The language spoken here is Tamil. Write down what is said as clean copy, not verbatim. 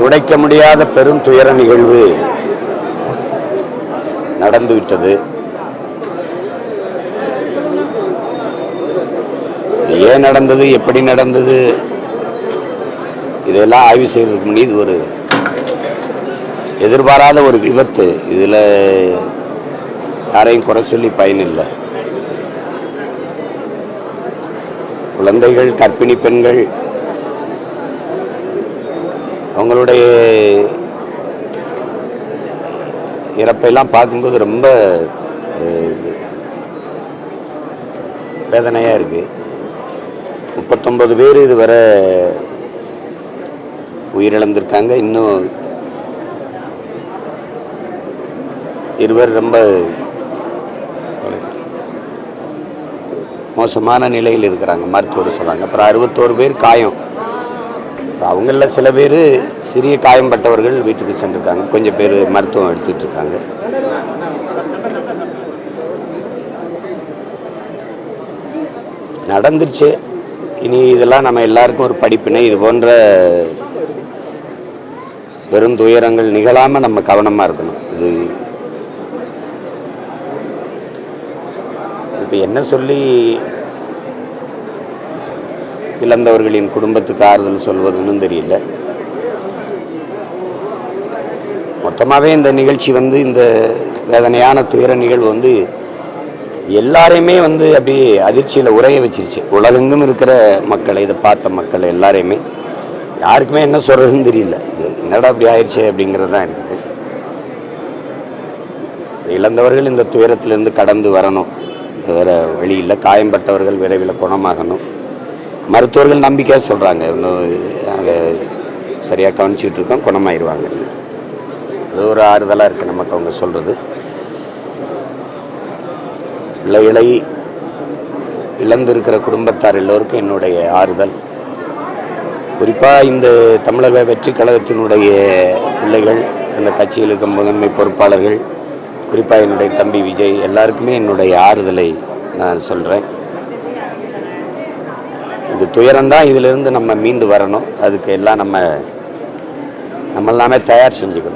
துடைக்க முடியாத பெரும் துயர நிகழ்வு நடந்துவிட்டது. ஏன் நடந்தது, எப்படி நடந்தது, இதெல்லாம் ஆய்வு செய்யறதுக்கு முன்னாடி இது ஒரு எதிர்பாராத ஒரு விபத்து. இதுல யாரையும் குறை சொல்லி பயனில்லை. குழந்தைகள், கர்ப்பிணி பெண்கள், அவங்களுடைய இறப்பெல்லாம் பார்க்கும்போது ரொம்ப வேதனையா இருக்கு. 39 பேர் இதுவரை உயிரிழந்திருக்காங்க. இன்னும் 2 ரொம்ப மோசமான நிலையில் இருக்கிறாங்க, மருத்துவர் சொல்றாங்க. அப்புறம் 61 பேர் காயம். அவங்கள சில பேர் சிறிய காயம்பட்டவர்கள் வீட்டுக்கு சென்றிருக்காங்க. கொஞ்சம் பேர் மருத்துவம் எடுத்துட்டு இருக்காங்க. நடந்துருச்சு. இனி இதெல்லாம் நம்ம எல்லாருக்கும் ஒரு படிப்பினை. இது போன்ற பெரும் துயரங்கள் நிகழாம நம்ம கவனமா இருக்கணும். இது இப்ப என்ன சொல்லி இழந்தவர்களின் குடும்பத்துக்கு ஆறுதல் சொல்வதுன்னு தெரியல. மொத்தமாகவே இந்த நிகழ்ச்சி இந்த வேதனையான துயர நிகழ்வு எல்லாரையுமே அப்படியே அதிர்ச்சியில் உரைய வச்சிருச்சு. உலகெங்கும் இருக்கிற மக்களை, இதை பார்த்த மக்கள் எல்லாரையுமே, யாருக்குமே என்ன சொல்றதுன்னு தெரியல. இது என்னடா அப்படி ஆயிடுச்சு அப்படிங்கிறது தான் இருக்குது. இழந்தவர்கள் இந்த துயரத்திலிருந்து கடந்து வரணும், வேற வழி இல்லை. காயம்பட்டவர்கள் விரைவில் குணமாகணும். மருத்துவர்கள் நம்பிக்கையாக சொல்கிறாங்க, இன்னும் நாங்கள் சரியாக கவனிச்சுட்டு இருக்கோம், குணமாயிருவாங்கன்னு. அது ஒரு ஆறுதலாக இருக்குது நமக்கு அவங்க சொல்கிறது. பிள்ளைகளை இழந்திருக்கிற குடும்பத்தார் எல்லோருக்கும் என்னுடைய ஆறுதல். குறிப்பாக இந்த தமிழக வெற்றி கழகத்தினுடைய பிள்ளைகள், அந்த கட்சியில் இருக்க முதன்மை பொறுப்பாளர்கள், குறிப்பாக என்னுடைய தம்பி விஜய், எல்லாருக்குமே என்னுடைய ஆறுதலை நான் சொல்கிறேன். இது துயரம்தான். இதிலிருந்து நம்ம மீண்டு வரணும். அதுக்கு எல்லாம் நம்ம எல்லாமே தயார் செஞ்சுக்கணும்.